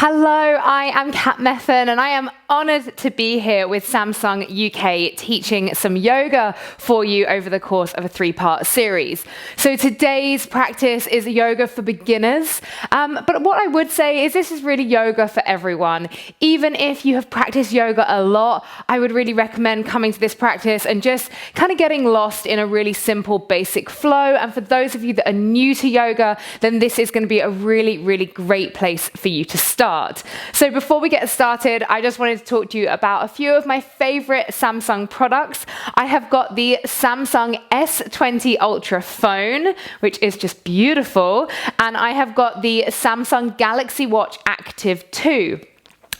Hello, I am Kat Meffan and I am honoured to be here with Samsung UK teaching some yoga for you over the course of a 3-part series. So today's practice is yoga for beginners, but what I would say is this is really yoga for everyone. Even if you have practiced yoga a lot, I would really recommend coming to this practice and just kind of getting lost in a really simple basic flow. And for those of you that are new to yoga, then this is going to be a really, really great place for you to start. So before we get started, I just wanted to talk to you about a few of my favorite Samsung products. I have got the Samsung S20 Ultra phone, which is just beautiful, and I have got the Samsung Galaxy Watch Active2.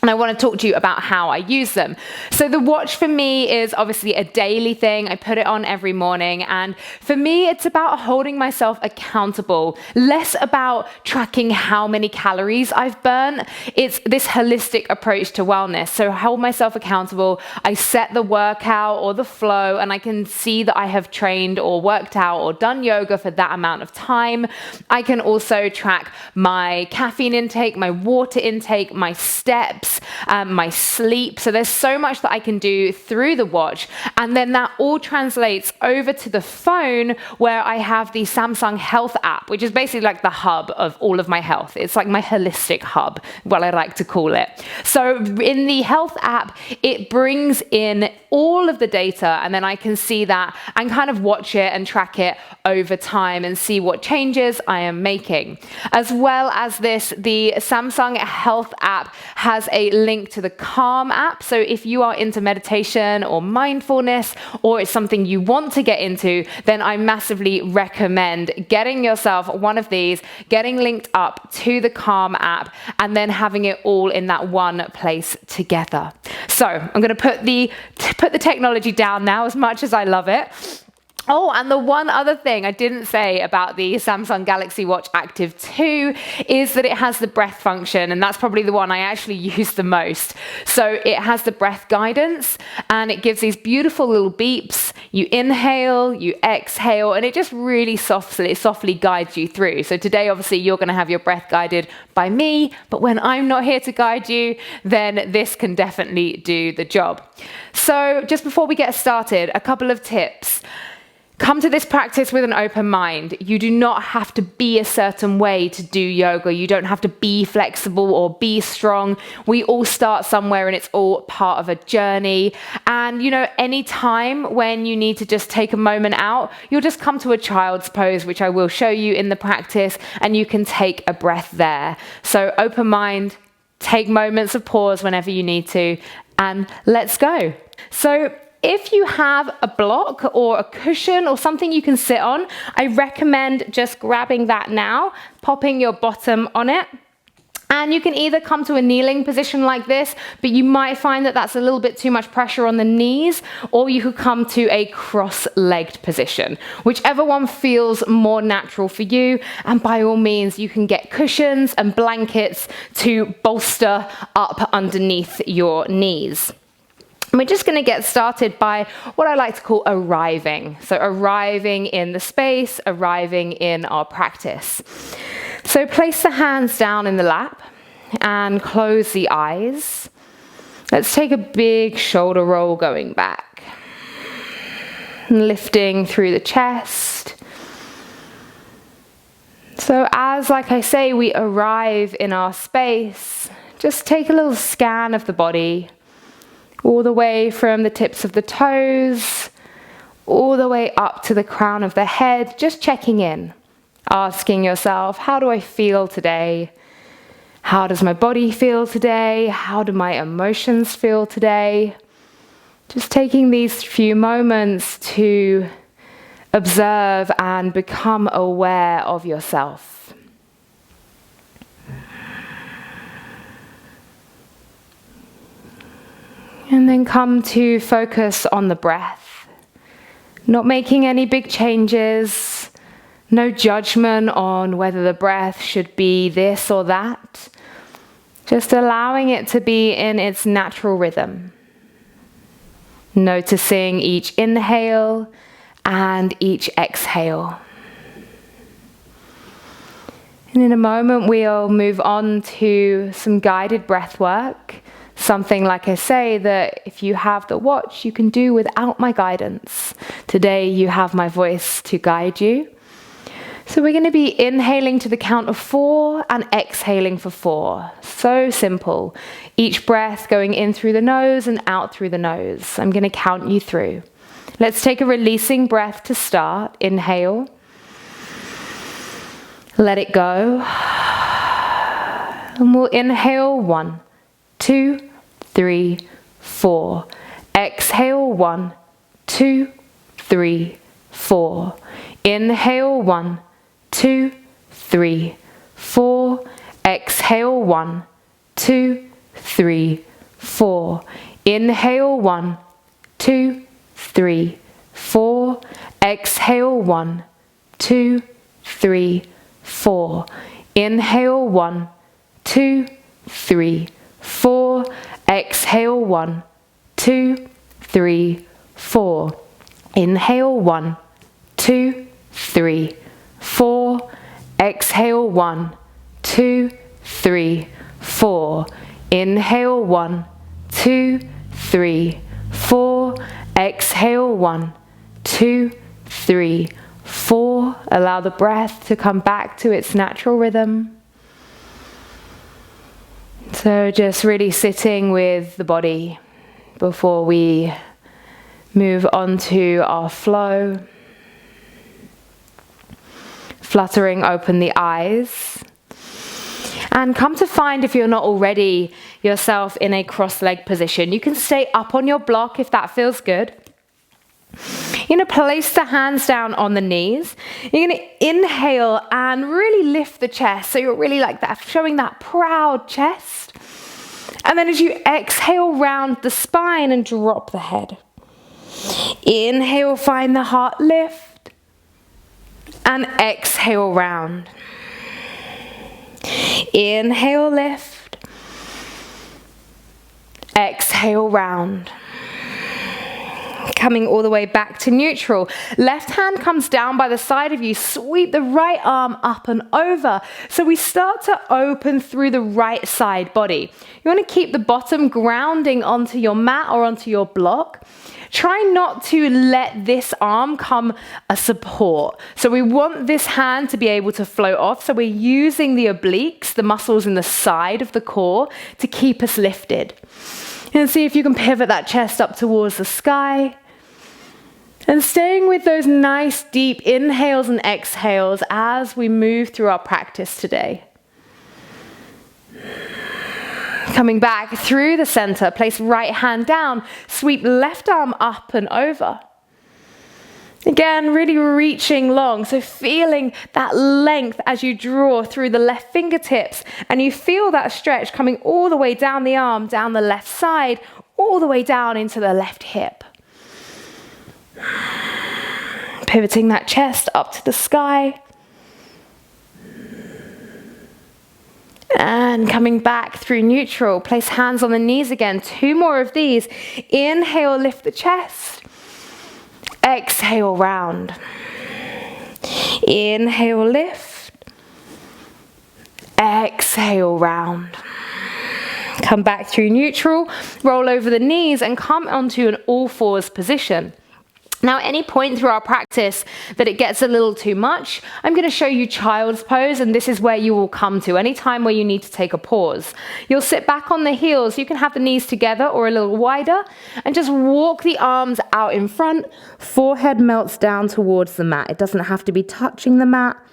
And I want to talk to you about how I use them. So the watch for me is obviously a daily thing. I put it on every morning. And for me, it's about holding myself accountable, less about tracking how many calories I've burnt. It's this holistic approach to wellness. So I hold myself accountable. I set the workout or the flow, and I can see that I have trained or worked out or done yoga for that amount of time. I can also track my caffeine intake, my water intake, my steps, my sleep. So there's so much that I can do through the watch, and then that all translates over to the phone where I have the Samsung Health app, which is basically like the hub of all of my health. It's like my holistic hub, what I like to call it. So in the Health app, it brings in all of the data, and then I can see that and kind of watch it and track it over time and see what changes I am making. As well as this, the Samsung Health app has a link to the Calm app. So if you are into meditation or mindfulness, or it's something you want to get into, then I massively recommend getting yourself one of these, getting linked up to the Calm app, and then having it all in that one place together. So I'm going to put the technology down now, as much as I love it. Oh, and the one other thing I didn't say about the Samsung Galaxy Watch Active2 is that it has the breath function, and that's probably the one I actually use the most. So it has the breath guidance, and it gives these beautiful little beeps. You inhale, you exhale, and it just really softly guides you through. So today, obviously, you're going to have your breath guided by me, but when I'm not here to guide you, then this can definitely do the job. So just before we get started, a couple of tips. Come to this practice with an open mind. You do not have to be a certain way to do yoga. You don't have to be flexible or be strong. We all start somewhere, and it's all part of a journey. And any time when you need to just take a moment out, you'll just come to a child's pose, which I will show you in the practice, and you can take a breath there. So open mind, take moments of pause whenever you need to, and let's go. So if you have a block or a cushion or something you can sit on, I recommend just grabbing that now, popping your bottom on it. And you can either come to a kneeling position like this, but you might find that that's a little bit too much pressure on the knees, or you could come to a cross-legged position, whichever one feels more natural for you. And by all means, you can get cushions and blankets to bolster up underneath your knees. We're just going to get started by what I like to call arriving. So arriving in the space, arriving in our practice. So place the hands down in the lap and close the eyes. Let's take a big shoulder roll going back. Lifting through the chest. So as, like I say, we arrive in our space, just take a little scan of the body, all the way from the tips of the toes, all the way up to the crown of the head, just checking in, asking yourself, how do I feel today? How does my body feel today? How do my emotions feel today? Just taking these few moments to observe and become aware of yourself. And then come to focus on the breath. Not making any big changes. No judgment on whether the breath should be this or that. Just allowing it to be in its natural rhythm. Noticing each inhale and each exhale. And in a moment, we'll move on to some guided breath work. Something, like I say, that if you have the watch, you can do without my guidance. Today, you have my voice to guide you. So we're going to be inhaling to the count of 4 and exhaling for 4. So simple. Each breath going in through the nose and out through the nose. I'm going to count you through. Let's take a releasing breath to start. Inhale. Let it go. And we'll inhale 1, 2, 3, 4. Exhale 1, 2, 3, 4. Inhale 1, 2, 3, 4. Exhale 1, 2, 3, 4. Inhale 1, 2, 3, 4. Exhale 1, 2, 3, 4. Inhale 1, 2, 3, 4. Exhale 1, 2, 3, 4. Inhale 1, 2, 3, 4. Exhale 1, 2, 3, 4. Inhale 1, 2, 3, 4. Exhale 1, 2, 3, 4. Allow the breath to come back to its natural rhythm. So just really sitting with the body before we move on to our flow. Fluttering open the eyes. And come to find, if you're not already, yourself in a cross-legged position. You can stay up on your block if that feels good. You're going to place the hands down on the knees. You're going to inhale and really lift the chest. So you're really like that, showing that proud chest. And then as you exhale, round the spine and drop the head. Inhale, find the heart lift. And exhale, round. Inhale, lift. Exhale, round. Coming all the way back to neutral. Left hand comes down by the side of you. Sweep the right arm up and over. So we start to open through the right side body. You want to keep the bottom grounding onto your mat or onto your block. Try not to let this arm come a support. So we want this hand to be able to float off. So we're using the obliques, the muscles in the side of the core, to keep us lifted. And see if you can pivot that chest up towards the sky. And staying with those nice deep inhales and exhales as we move through our practice today. Coming back through the center, place right hand down, sweep left arm up and over. Again, really reaching long, so feeling that length as you draw through the left fingertips, and you feel that stretch coming all the way down the arm, down the left side, all the way down into the left hip. Pivoting that chest up to the sky. And coming back through neutral, place hands on the knees again. 2 more of these. Inhale, lift the chest. Exhale, round. Inhale, lift. Exhale, round. Come back through neutral, roll over the knees and come onto an all fours position. Now, at any point through our practice that it gets a little too much, I'm going to show you child's pose, and this is where you will come to any time where you need to take a pause. You'll sit back on the heels. You can have the knees together or a little wider, and just walk the arms out in front. Forehead melts down towards the mat. It doesn't have to be touching the mat.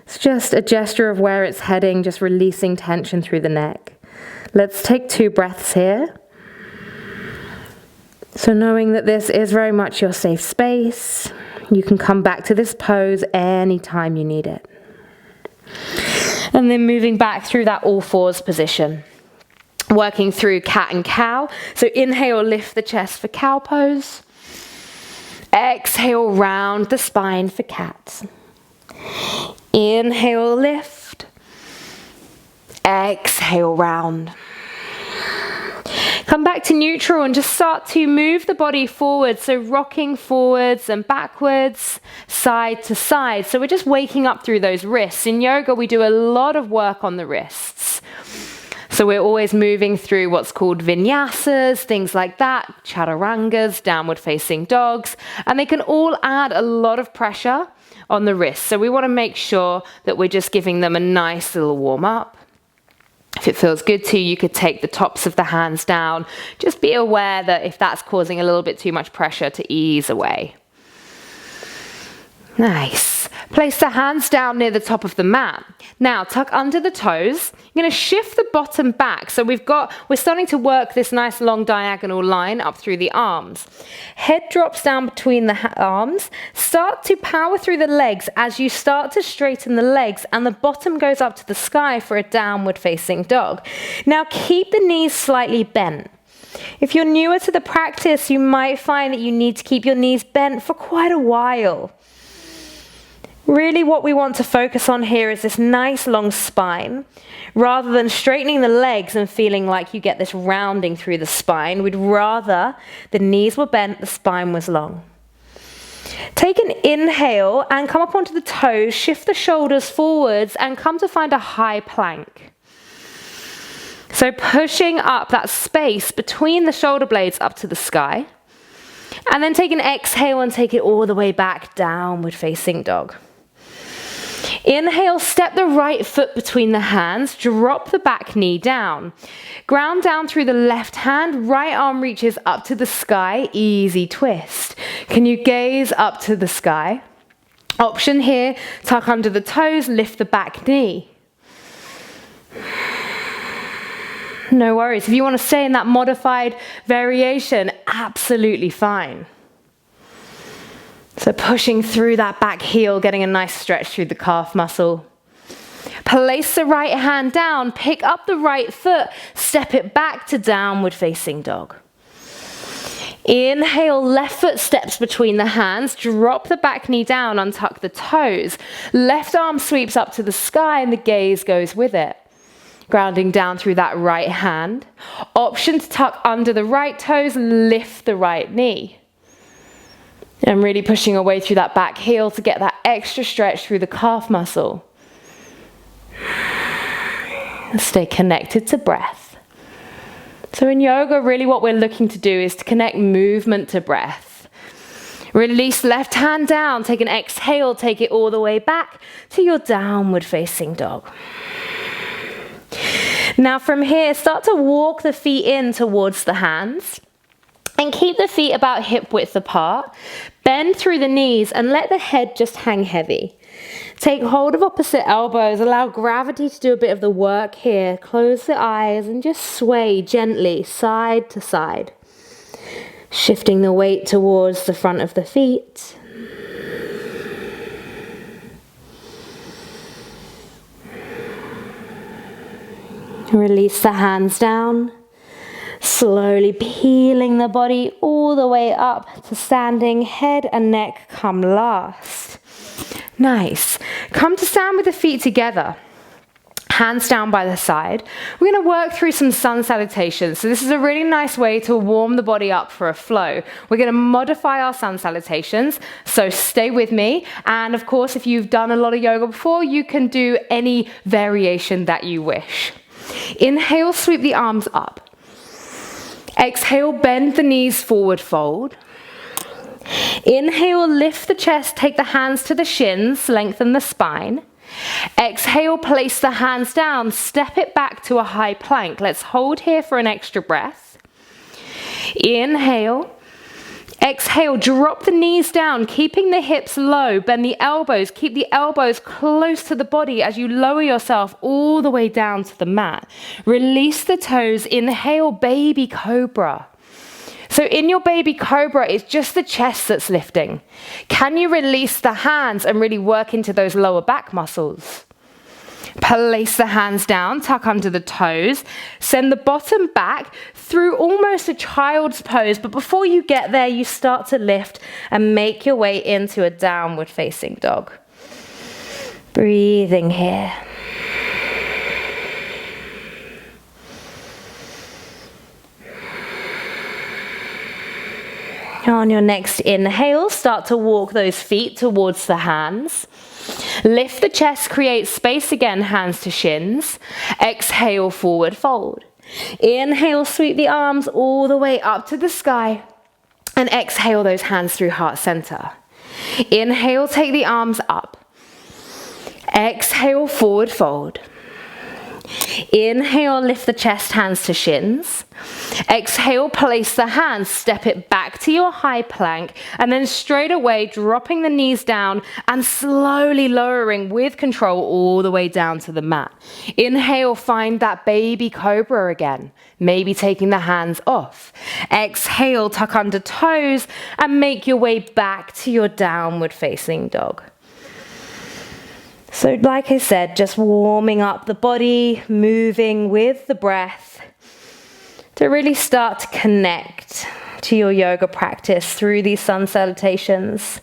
It's just a gesture of where it's heading, just releasing tension through the neck. Let's take 2 breaths here. So knowing that this is very much your safe space, you can come back to this pose anytime you need it. And then moving back through that all fours position. Working through cat and cow. So inhale, lift the chest for cow pose. Exhale, round the spine for cat. Inhale, lift. Exhale, round. Come back to neutral and just start to move the body forward. So rocking forwards and backwards, side to side. So we're just waking up through those wrists. In yoga, we do a lot of work on the wrists. So we're always moving through what's called vinyasas, things like that, chaturangas, downward facing dogs, and they can all add a lot of pressure on the wrists. So we want to make sure that we're just giving them a nice little warm up. If it feels good to you, you could take the tops of the hands down. Just be aware that if that's causing a little bit too much pressure, to ease away. Nice. Place the hands down near the top of the mat. Now, tuck under the toes. You're going to shift the bottom back. So we're starting to work this nice long diagonal line up through the arms. Head drops down between the arms. Start to power through the legs as you start to straighten the legs, and the bottom goes up to the sky for a downward facing dog. Now, keep the knees slightly bent. If you're newer to the practice, you might find that you need to keep your knees bent for quite a while. Really what we want to focus on here is this nice long spine. Rather than straightening the legs and feeling like you get this rounding through the spine, we'd rather the knees were bent, the spine was long. Take an inhale and come up onto the toes, shift the shoulders forwards and come to find a high plank. So pushing up that space between the shoulder blades up to the sky. And then take an exhale and take it all the way back, downward facing dog. Inhale, step the right foot between the hands, drop the back knee down. Ground down through the left hand, right arm reaches up to the sky, easy twist. Can you gaze up to the sky? Option here, tuck under the toes, lift the back knee. No worries. If you want to stay in that modified variation, absolutely fine. So pushing through that back heel, getting a nice stretch through the calf muscle. Place the right hand down, pick up the right foot, step it back to downward facing dog. Inhale, left foot steps between the hands, drop the back knee down, untuck the toes. Left arm sweeps up to the sky and the gaze goes with it. Grounding down through that right hand. Option to tuck under the right toes, lift the right knee. And really pushing away through that back heel to get that extra stretch through the calf muscle. Stay connected to breath. So in yoga, really what we're looking to do is to connect movement to breath. Release left hand down, take an exhale, take it all the way back to your downward facing dog. Now from here, start to walk the feet in towards the hands. And keep the feet about hip width apart. Bend through the knees and let the head just hang heavy. Take hold of opposite elbows. Allow gravity to do a bit of the work here. Close the eyes and just sway gently side to side. Shifting the weight towards the front of the feet. Release the hands down. Slowly peeling the body all the way up to standing, head and neck come last. Nice. Come to stand with the feet together. Hands down by the side. We're going to work through some sun salutations. So this is a really nice way to warm the body up for a flow. We're going to modify our sun salutations. So stay with me. And of course, if you've done a lot of yoga before, you can do any variation that you wish. Inhale, sweep the arms up. Exhale, bend the knees forward, fold. Inhale, lift the chest, take the hands to the shins, lengthen the spine. Exhale, place the hands down, step it back to a high plank. Let's hold here for an extra breath. Inhale. Exhale, drop the knees down, keeping the hips low, bend the elbows, keep the elbows close to the body as you lower yourself all the way down to the mat. Release the toes, inhale, baby cobra. So in your baby cobra, it's just the chest that's lifting. Can you release the hands and really work into those lower back muscles? Place the hands down, tuck under the toes, send the bottom back through almost a child's pose, but before you get there, you start to lift and make your way into a downward facing dog. Breathing here. On your next inhale, start to walk those feet towards the hands. Lift the chest, create space again, hands to shins. Exhale, forward fold. Inhale, sweep the arms all the way up to the sky. And exhale those hands through heart center. Inhale, take the arms up. Exhale, forward fold. Inhale, lift the chest, hands to shins. Exhale, place the hands, step it back to your high plank, and then straight away dropping the knees down and slowly lowering with control all the way down to the mat. Inhale, find that baby cobra again, maybe taking the hands off. Exhale, tuck under toes and make your way back to your downward facing dog. So like I said, just warming up the body, moving with the breath to really start to connect to your yoga practice through these sun salutations.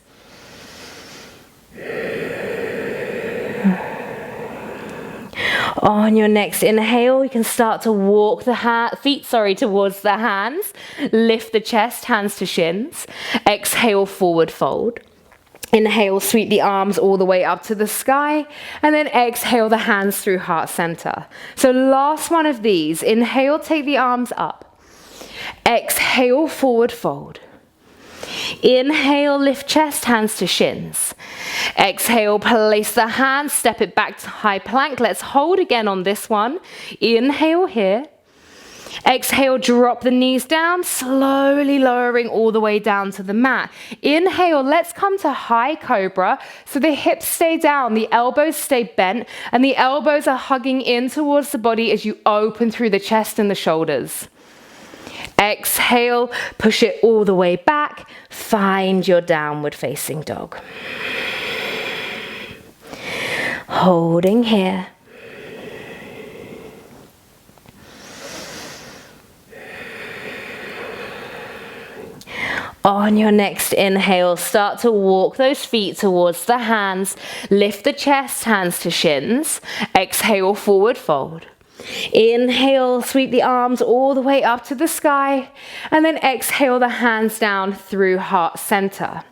On your next inhale, you can start to walk the feet towards the hands. Lift the chest, hands to shins. Exhale, forward fold. Inhale, sweep the arms all the way up to the sky, and then exhale the hands through heart center. So last one of these, inhale, take the arms up. Exhale, forward fold. Inhale, lift chest, hands to shins. Exhale, place the hands, step it back to high plank. Let's hold again on this one. Inhale here. Exhale, drop the knees down, slowly lowering all the way down to the mat. Inhale, let's come to high cobra. So the hips stay down, the elbows stay bent, and the elbows are hugging in towards the body as you open through the chest and the shoulders. Exhale, push it all the way back. Find your downward facing dog. Holding here. On your next inhale, start to walk those feet towards the hands. Lift the chest, hands to shins. Exhale, forward fold. Inhale, sweep the arms all the way up to the sky. And then exhale the hands down through heart center.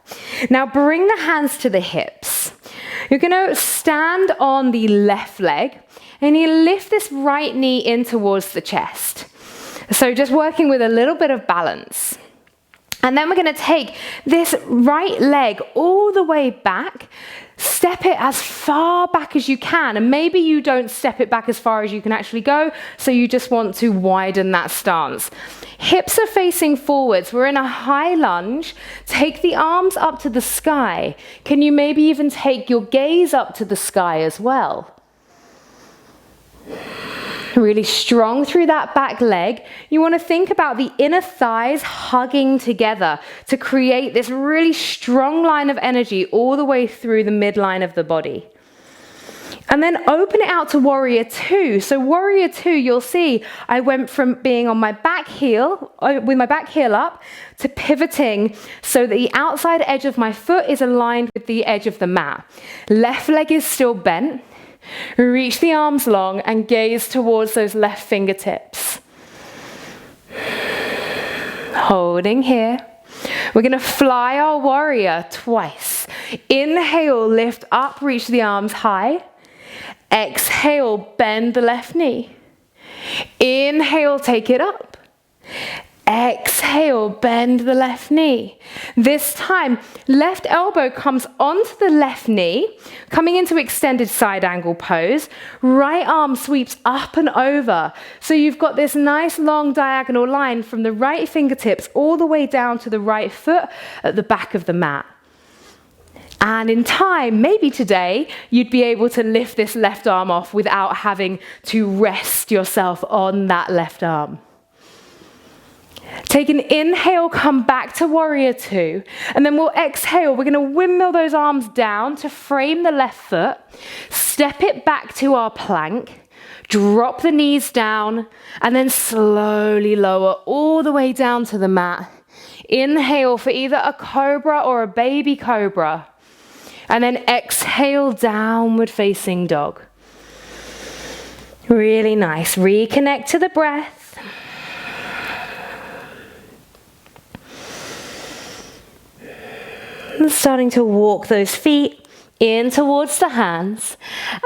Now bring the hands to the hips. You're going to stand on the left leg. And you lift this right knee in towards the chest. So just working with a little bit of balance. And then we're going to take this right leg all the way back, step it as far back as you can. And maybe you don't step it back as far as you can actually go, so you just want to widen that stance. Hips are facing forwards. We're in a high lunge. Take the arms up to the sky. Can you maybe even take your gaze up to the sky as well? Really strong through that back leg. You want to think about the inner thighs hugging together to create this really strong line of energy all the way through the midline of the body. And then open it out to warrior two. So warrior two, you'll see I went from being on my back heel, with my back heel up, to pivoting so that the outside edge of my foot is aligned with the edge of the mat. Left leg is still bent. Reach the arms long and gaze towards those left fingertips. Holding here. We're going to fly our warrior twice. Inhale, lift up, reach the arms high. Exhale, bend the left knee. Inhale, take it up. Exhale, bend the left knee. This time, left elbow comes onto the left knee, coming into extended side angle pose. Right arm sweeps up and over. So you've got this nice long diagonal line from the right fingertips all the way down to the right foot at the back of the mat. And in time, maybe today, you'd be able to lift this left arm off without having to rest yourself on that left arm. Take an inhale, come back to warrior two, and then we'll exhale. We're going to windmill those arms down to frame the left foot, step it back to our plank, drop the knees down, and then slowly lower all the way down to the mat. Inhale for either a cobra or a baby cobra, and then exhale, downward facing dog. Really nice. Reconnect to the breath. And starting to walk those feet in towards the hands,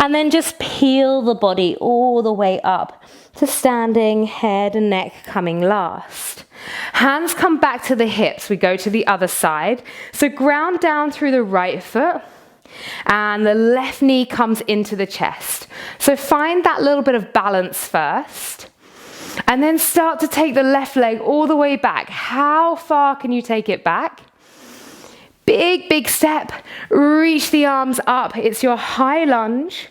and then just peel the body all the way up to standing, head and neck coming last. Hands come back to the hips. We go to the other side. So ground down through the right foot, and the left knee comes into the chest. So find that little bit of balance first, and then start to take the left leg all the way back. How far can you take it back? Big, big step. Reach the arms up. It's your high lunge.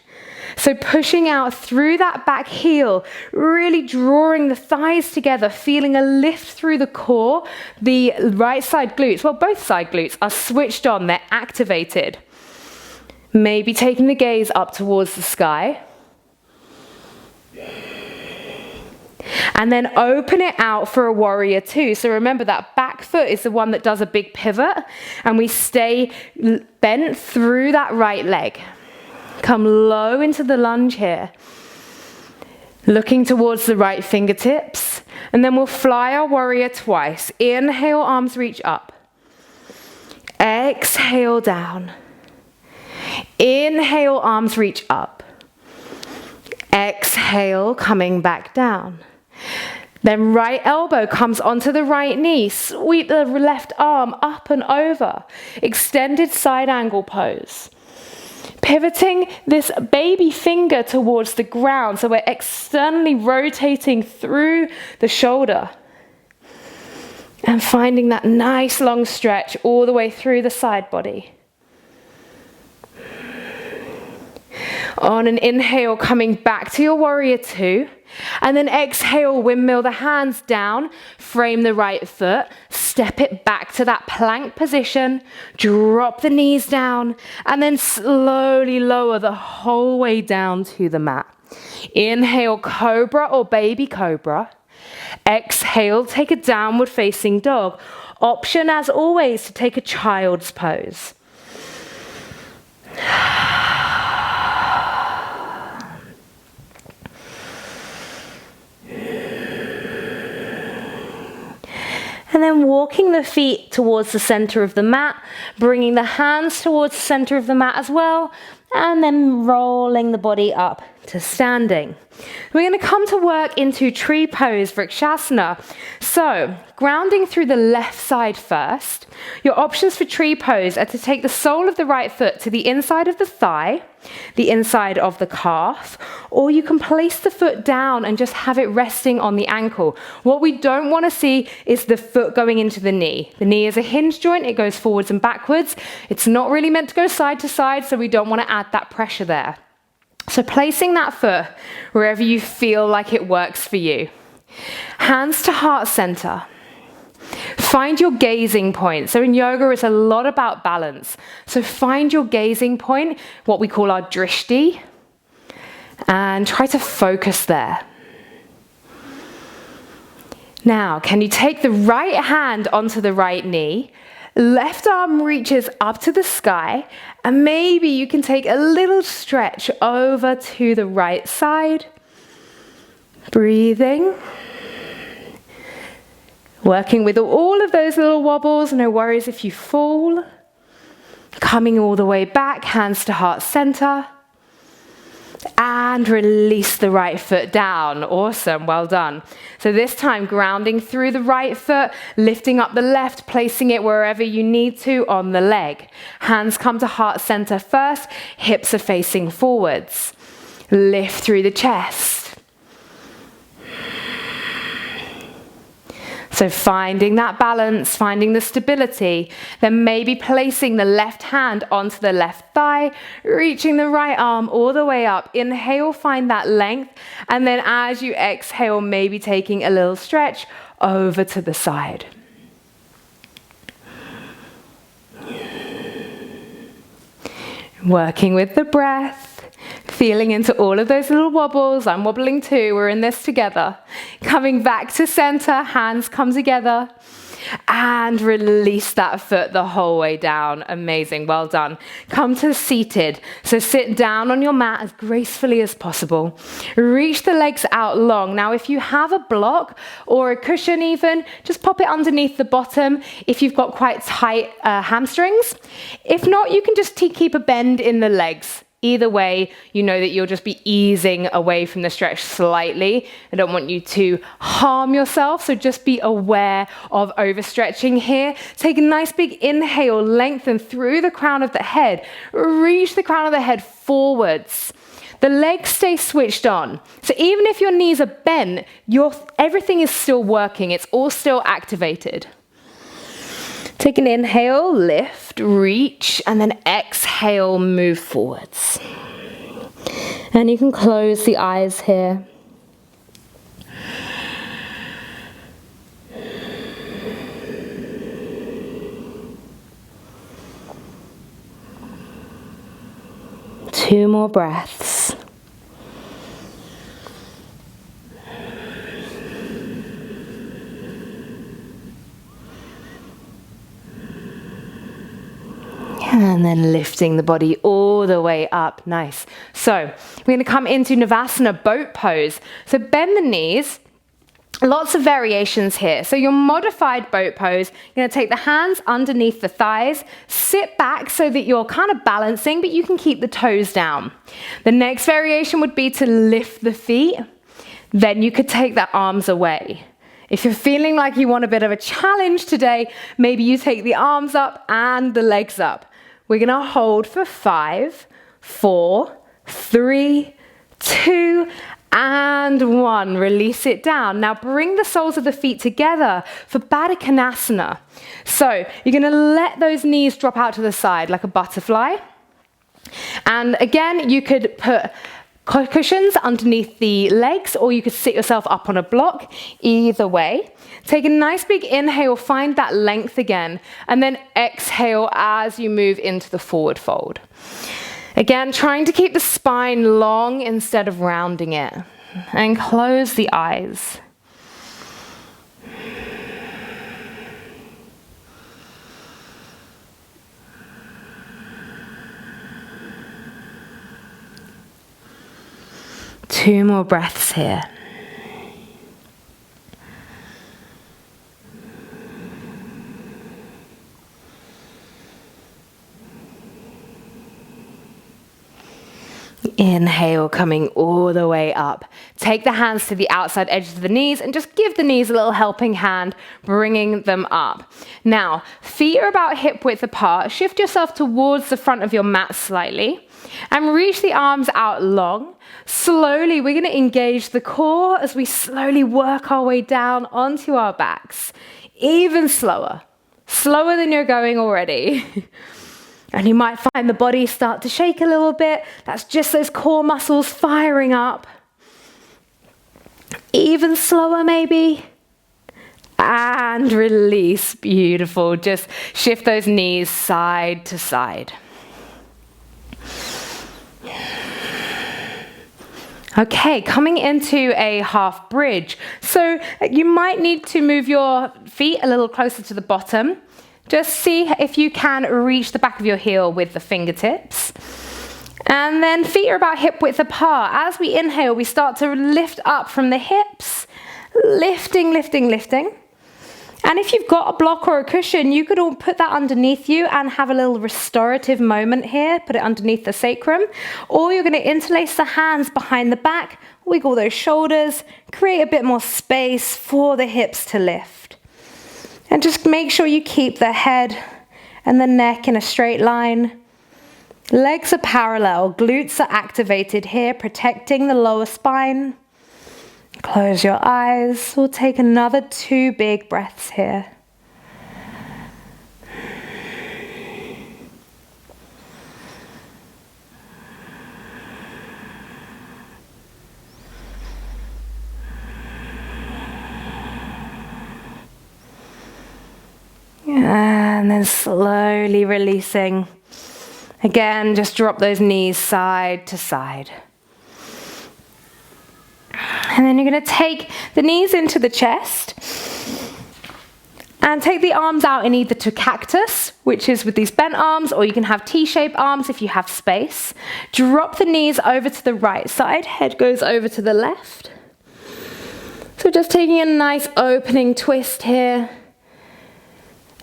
So pushing out through that back heel, really drawing the thighs together, feeling a lift through the core. The right side glutes, well, both side glutes are switched on. They're activated. Maybe taking the gaze up towards the sky. And then open it out for a warrior two. So remember, that back foot is the one that does a big pivot, and we stay bent through that right leg. Come low into the lunge here. Looking towards the right fingertips. And then we'll fly our warrior twice. Inhale, arms reach up. Exhale, down. Inhale, arms reach up. Exhale, coming back down. Then right elbow comes onto the right knee. Sweep the left arm up and over. Extended side angle pose. Pivoting this baby finger towards the ground, so we're externally rotating through the shoulder. And finding that nice long stretch all the way through the side body. On an inhale, coming back to your warrior two. And then exhale, windmill the hands down, frame the right foot, step it back to that plank position, drop the knees down, and then slowly lower the whole way down to the mat. Inhale, cobra or baby cobra. Exhale, take a downward facing dog. Option, as always, to take a child's pose. And then walking the feet towards the center of the mat, bringing the hands towards the center of the mat as well, and then rolling the body up to standing. We're going to come to work into tree pose, Vrikshasana. So, grounding through the left side first. Your options for tree pose are to take the sole of the right foot to the inside of the thigh, the inside of the calf, or you can place the foot down and just have it resting on the ankle. What we don't want to see is the foot going into the knee. The knee is a hinge joint, it goes forwards and backwards. It's not really meant to go side to side, so we don't want to add that pressure there. So placing that foot wherever you feel like it works for you. Hands to heart center. Find your gazing point. So in yoga, it's a lot about balance. So find your gazing point, what we call our drishti, and try to focus there. Now, can you take the right hand onto the right knee? Left arm reaches up to the sky, and maybe you can take a little stretch over to the right side. Breathing. Working with all of those little wobbles, no worries if you fall. Coming all the way back, hands to heart center. And release the right foot down. Awesome, well done. So this time, grounding through the right foot, lifting up the left, placing it wherever you need to on the leg. Hands come to heart center first, hips are facing forwards. Lift through the chest. So finding that balance, finding the stability, then maybe placing the left hand onto the left thigh, reaching the right arm all the way up. Inhale, find that length, and then as you exhale, maybe taking a little stretch over to the side. Working with the breath. Feeling into all of those little wobbles. I'm wobbling too, we're in this together. Coming back to center, hands come together. and release that foot the whole way down. Amazing, well done. Come to seated. So sit down on your mat as gracefully as possible. Reach the legs out long. Now, if you have a block or a cushion even, just pop it underneath the bottom if you've got quite tight hamstrings. If not, you can just keep a bend in the legs. Either way, you know that you'll just be easing away from the stretch slightly. I don't want you to harm yourself, so just be aware of overstretching here. Take a nice big inhale, lengthen through the crown of the head. Reach the crown of the head forwards. The legs stay switched on. So even if your knees are bent, everything is still working. It's all still activated. Take an inhale, lift, reach, and then exhale, move forwards. And you can close the eyes here. Two more breaths. And then lifting the body all the way up. Nice. So we're going to come into Navasana, boat pose. So bend the knees. Lots of variations here. So your modified boat pose, you're going to take the hands underneath the thighs, sit back so that you're kind of balancing, but you can keep the toes down. The next variation would be to lift the feet. Then you could take the arms away. If you're feeling like you want a bit of a challenge today, maybe you take the arms up and the legs up. We're going to hold for 5, 4, 3, 2, and 1. Release it down. Now bring the soles of the feet together for Baddha Konasana. So you're going to let those knees drop out to the side like a butterfly. And again, you could put cushions underneath the legs, or you could sit yourself up on a block. Either way. Take a nice big inhale, find that length again, and then exhale as you move into the forward fold. Again, trying to keep the spine long instead of rounding it. And close the eyes. Two more breaths here. Inhale, coming all the way up. Take the hands to the outside edges of the knees and just give the knees a little helping hand, bringing them up. Now, feet are about hip width apart. Shift yourself towards the front of your mat slightly and reach the arms out long. Slowly, we're going to engage the core as we slowly work our way down onto our backs. Even slower. Slower than you're going already. And you might find the body start to shake a little bit. That's just those core muscles firing up. Even slower maybe. And release. Beautiful. Just shift those knees side to side. Okay, coming into a half bridge. So you might need to move your feet a little closer to the bottom. Just see if you can reach the back of your heel with the fingertips. And then feet are about hip width apart. As we inhale, we start to lift up from the hips. Lifting, lifting, lifting. And if you've got a block or a cushion, you could all put that underneath you and have a little restorative moment here. Put it underneath the sacrum. Or you're going to interlace the hands behind the back, wiggle those shoulders, create a bit more space for the hips to lift. And just make sure you keep the head and the neck in a straight line. Legs are parallel, glutes are activated here, protecting the lower spine. Close your eyes. We'll take another 2 big breaths here. And then slowly releasing. Again, just drop those knees side to side. And then you're going to take the knees into the chest. And take the arms out in either to cactus, which is with these bent arms, or you can have T-shaped arms if you have space. Drop the knees over to the right side, head goes over to the left. So just taking a nice opening twist here.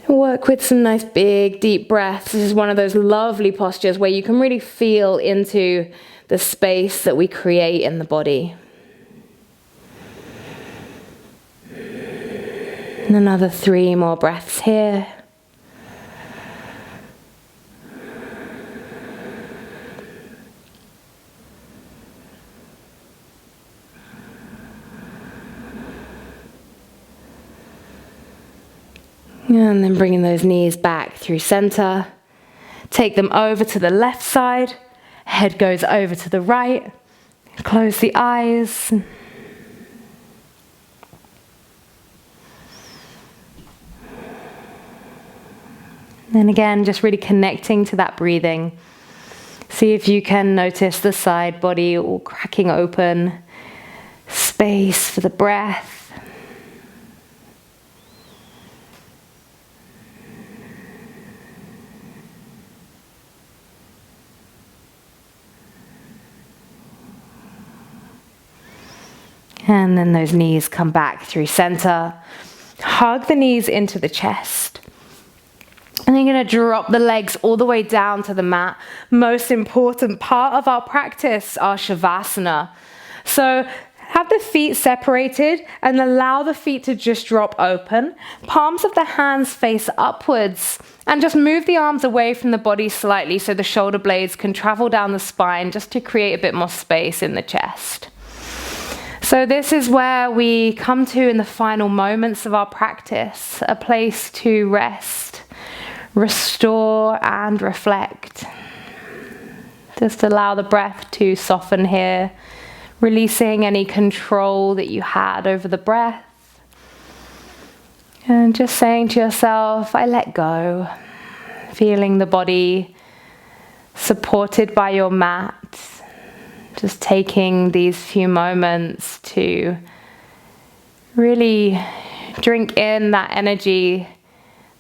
Work with some nice big deep breaths. This is one of those lovely postures where you can really feel into the space that we create in the body. And another 3 more breaths here. And then bringing those knees back through center. Take them over to the left side. Head goes over to the right. Close the eyes. And again, just really connecting to that breathing. See if you can notice the side body all cracking open. Space for the breath. And then those knees come back through center. Hug the knees into the chest. And then you're going to drop the legs all the way down to the mat. Most important part of our practice, our Shavasana. So have the feet separated and allow the feet to just drop open. Palms of the hands face upwards. And just move the arms away from the body slightly so the shoulder blades can travel down the spine just to create a bit more space in the chest. So this is where we come to in the final moments of our practice, a place to rest, restore and reflect. Just allow the breath to soften here, releasing any control that you had over the breath. And just saying to yourself, I let go. Feeling the body supported by your mat. Just taking these few moments to really drink in that energy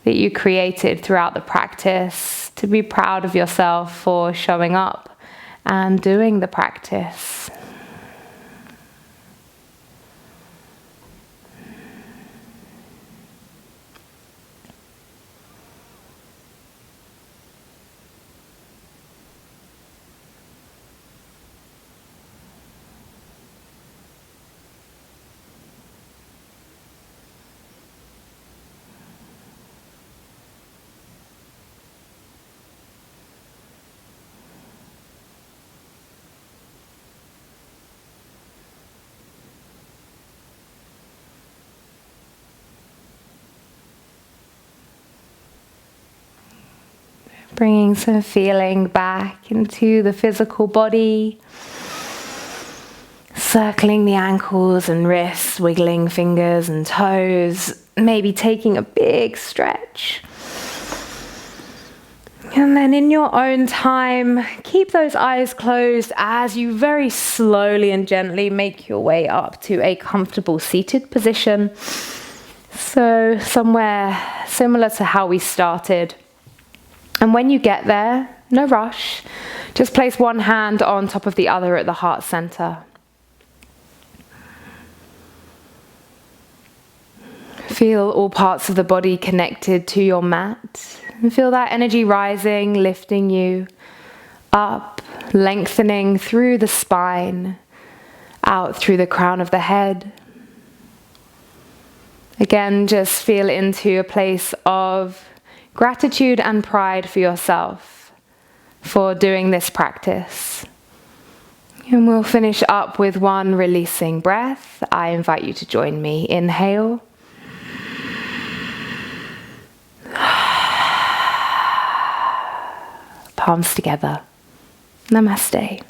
that you created throughout the practice, to be proud of yourself for showing up and doing the practice. Bringing some feeling back into the physical body. Circling the ankles and wrists, wiggling fingers and toes. Maybe taking a big stretch. And then in your own time, keep those eyes closed as you very slowly and gently make your way up to a comfortable seated position. So somewhere similar to how we started. And when you get there, no rush, just place one hand on top of the other at the heart center. Feel all parts of the body connected to your mat. And feel that energy rising, lifting you up, lengthening through the spine, out through the crown of the head. Again, just feel into a place of gratitude and pride for yourself for doing this practice. And we'll finish up with one releasing breath. I invite you to join me. Inhale. Palms together. Namaste.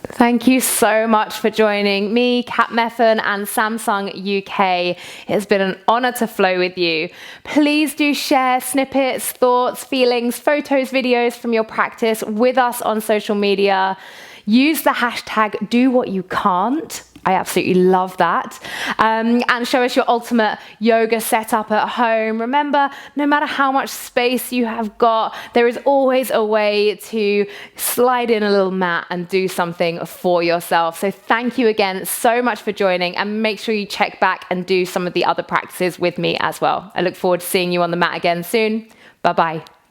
Thank you so much for joining me, Kat Meffan and Samsung UK. It's been an honor to flow with you. Please do share snippets, thoughts, feelings, photos, videos from your practice with us on social media. Use the hashtag #DoWhatYouCan't I absolutely love that. And show us your ultimate yoga setup at home. Remember, no matter how much space you have got, there is always a way to slide in a little mat and do something for yourself. So thank you again so much for joining, and make sure you check back and do some of the other practices with me as well. I look forward to seeing you on the mat again soon. Bye-bye.